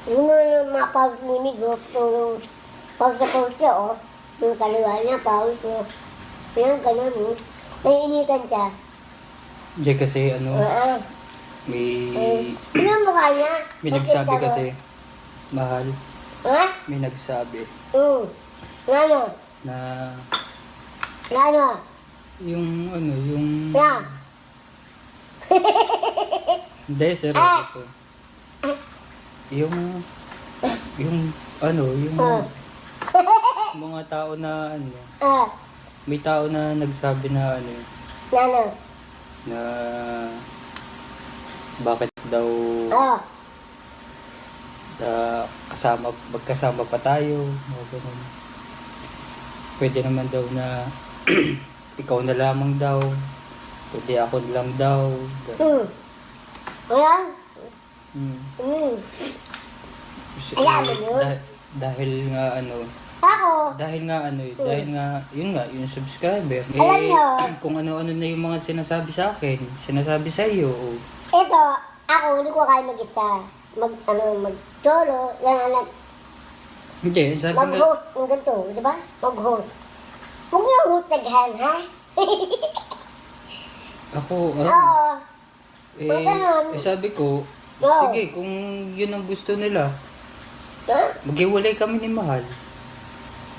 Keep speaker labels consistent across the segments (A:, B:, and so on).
A: Yung mga pawis ni Migo, puro pawis na pawis siya, oh. Yung kaliwa niya, pawis, oh. Yan, ganun, oh. Naiinitan siya.
B: Hindi kasi ano, may...
A: Ano ang mukha niya?
B: May nagsabi
A: Nakita mo?
B: kasi, mahal.
A: Ha?
B: May nagsabi
A: Ano?
B: na
A: Ano?
B: yung ano, yung...
A: Na?
B: Hindi, seryoso po. Yung ano, yung mga tao na ano, may tao na nagsabi na ano,
A: Ano?
B: na bakit daw magkasama pa tayo, mga ganun. Pwede naman daw na ikaw na lamang daw, pwede ako lang daw.
A: Ayan? Alam mo yun?
B: Dahil nga ano,
A: Ako?
B: dahil nga, yun nga, yung subscriber,
A: Alam nyo?
B: kung ano-ano na yung mga sinasabi sa akin, sinasabi sa iyo,
A: Ito, ako, hindi ko kaya mag-isa. Mag-solo, yan alam.
B: hindi, sabi nga,
A: Mag-host, yung ganito, di ba? Mag-host. Huwag niyo host naghan, ha?
B: ako,
A: Oo. Huwag ganun.
B: sabi ko,
A: Oo.
B: sige, kung yun ang gusto nila,
A: Ha?
B: maghiwalay kami ni Mahal.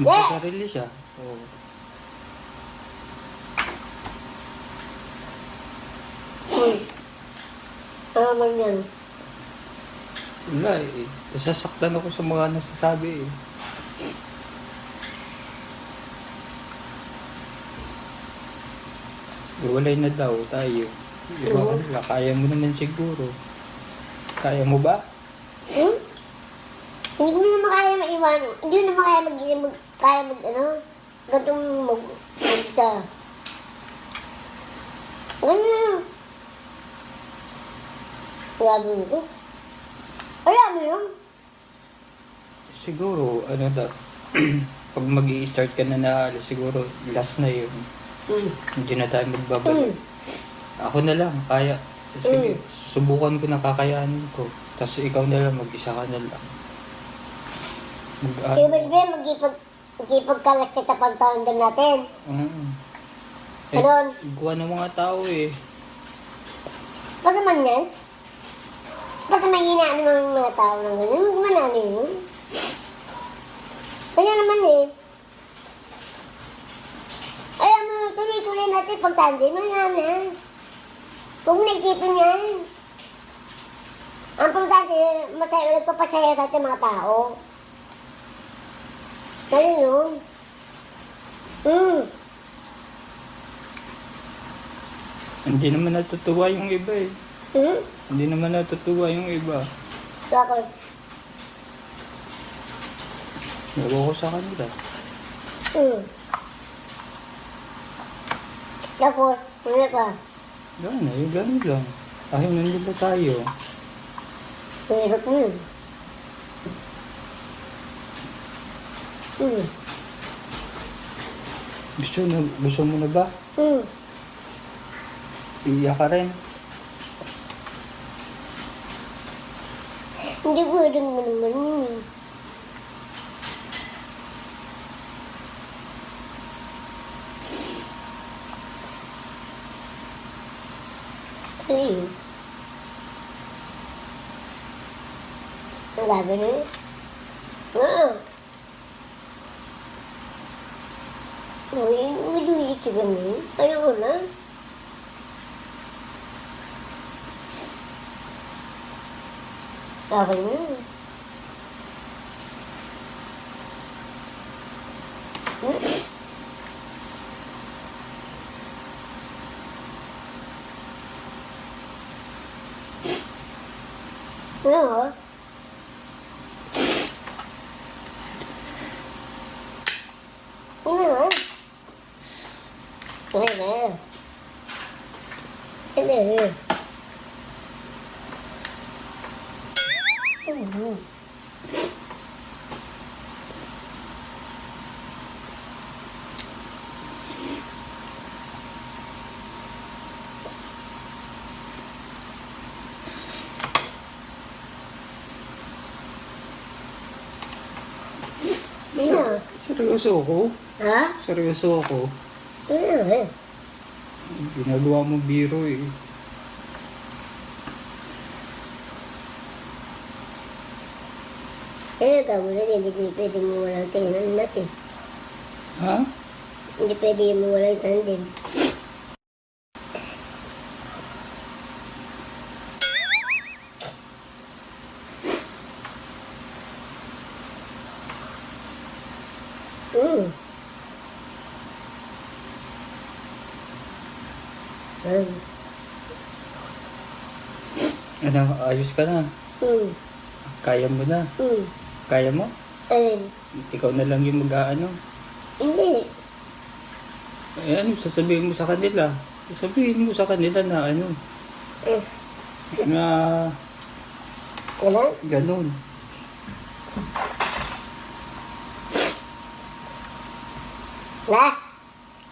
B: Magkasarili siya. Oo.
A: Ano man yan?
B: Wala eh. Sasaktan ako sa mga nasasabi eh. Iwalay na daw tayo. Iba ka nila. Kaya mo naman siguro. Kaya mo ba?
A: Hindi mo naman kaya maiwan. Hindi mo naman kaya gantong mag-isa. Ganyan. Grabe mo. Alam mo yun?
B: Siguro, ano daw. Pag mag-i-start ka na naalis, siguro last na yun. Hindi na tayo magbabalik. Ako na lang, kaya. Sige, subukan ko na kakayanin ko. Tapos ikaw na lang, mag-isa ka na lang.
A: Ibig ba magkipagkalat kita pagtandem natin? Ganon.
B: Gawa ng mga tao eh.
A: Ba't naman yan? Ba't naman hinaan mo yung mga tao ng gano'n? Huwag manalo yun. Kanya naman eh. Alam mo, tuloy-tuloy natin pagtandem. Ayan na. Huwag mo naisipin yan. Ang importante, nagpapasaya sa ating mga tao. Kaya yun.
B: Hindi naman natutuwa yung iba eh. Hindi naman natutuwa yung iba.
A: Bakit?
B: Nawa ko sa kanila.
A: Tapos, ano pa?
B: Gano'n eh, gano'n lang. Ayaw nandito tayo.
A: Hirap yun.
B: Gusto mo na ba? Iiyak ka rin.
A: Hindi ko rin mo naman. Ano yun? Ang labi na yun? Uy, ito ba mo? Ano ko na? Okay na. Ano? Ano? Ano na? Ano?
B: Seryoso ako?
A: Ha?
B: Seryoso ako?
A: Ano eh?
B: Ginagawa mo biro eh.
A: Eh, gawin na hindi pwede mo walang tingnan natin.
B: Ha?
A: Hindi pwede mo walang tandem. Mm.
B: Ano, ayos ka na.
A: Mm.
B: Kaya mo na.
A: Mm.
B: Kaya mo?
A: Ayun.
B: Ikaw na lang yung mag-aano.
A: Hindi.
B: Eh ano, sasabihin mo sa kanila. Sasabihin mo sa kanila na ano,
A: Eh,
B: na
A: wala?
B: ganun.
A: Wala.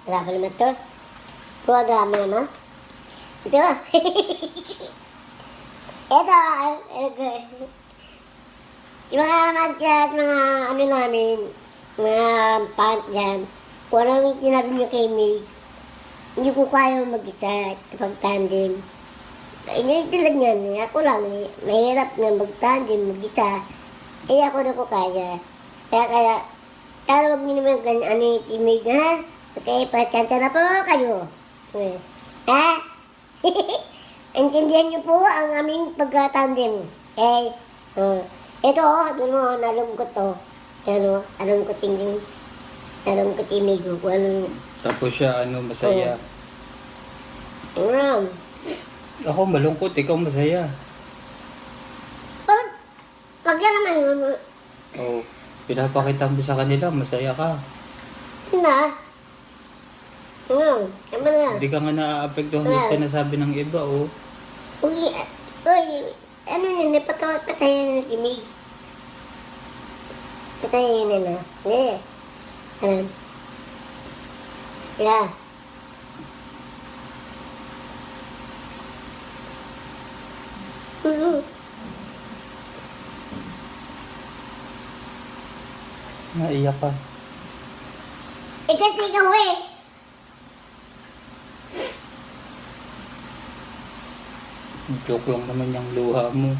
A: Wala pa naman to. Programa naman. Ito. Ito. Yung mga mag-chat, mga ano namin, mga pant dyan, kung anong sinabi niyo kay May, hindi ko kaya mag-chat kapag tandem. Hindi tulad niyan, eh. Ako lang eh. Mahirap na mag-tandem, mag-isa. Eh ako na ko kaya. Kaya, huwag niyo naman ganyan, ano yung teammate na, ha? Okay, pasyanta na po kayo. Eh, ha? Intindihan niyo po ang aming pagka-tandem. Okay? Ito, doon mo, nalungkot to. Ano, nalungkot yung teammate ko. Kung anong,
B: Tapos siya, ano, masaya.
A: ano,
B: Ako malungkot, ikaw masaya.
A: pag yan naman,
B: Oo. Pinapakita mo sa kanila, masaya ka.
A: yun na. Ano, tama na.
B: Hindi ka nga na-apektuhan sa sinasabi ng iba, oh.
A: Uy, ano yun, patayin ng imig. Patayin yun na. Hindi. Ano? Yeah.
B: Naiyak ka.
A: Kasi ikaw eh.
B: Joke lang naman yung luha mo.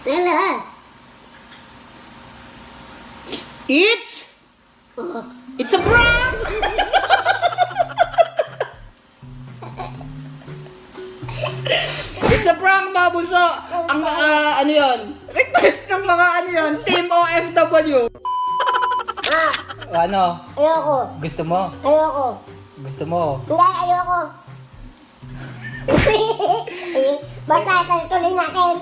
A: Lala.
B: It's a prank! It's a prank, mga bunso! Ang, ano yun? Request ng mga ano yun? Team OFW! Ano?
A: Ayoko.
B: Gusto mo?
A: Ayoko.
B: Gusto mo?
A: Hindi, ayoko. Basta, tuloy natin.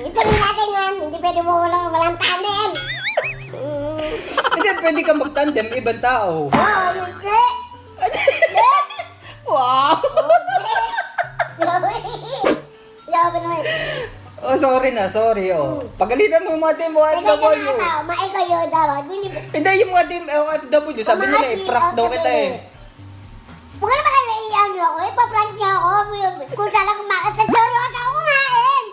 A: Ituloy natin yan. Hindi pwede mo walang tandem.
B: Hindi, pwede ka mag-tandem, ibang tao.
A: Oo, hindi.
B: Wow!
A: Grabe naman.
B: Oh, sorry, oh. Pagalitan mo yung mga team
A: Ikaw
B: OFW.
A: yung tao, maikaw yun daw.
B: Hindi, yung mga team OFW, sabi nila eh, prank daw kita eh.
A: Huwag ka naman kayo iiyaw niyo ako, ipaprank niyo ako. Kung saan kumain, sa Doritos ako kumain.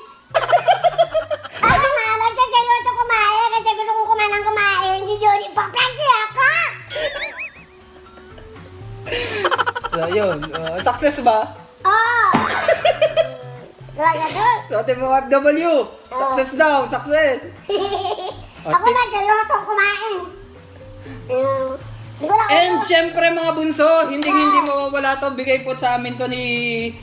A: Ako nga, nagsasaluto kumain kasi gusto ko kumain. Hindi yun, ipaprank niyo ako.
B: So, yun. Success ba?
A: Oo. Talaga doon.
B: Sa team OFW. Success daw, success.
A: Ako nagsaluto kumain. Hindi ko na
B: And syempre mga bunso, hindi mawawala to. Bigay po sa amin to ni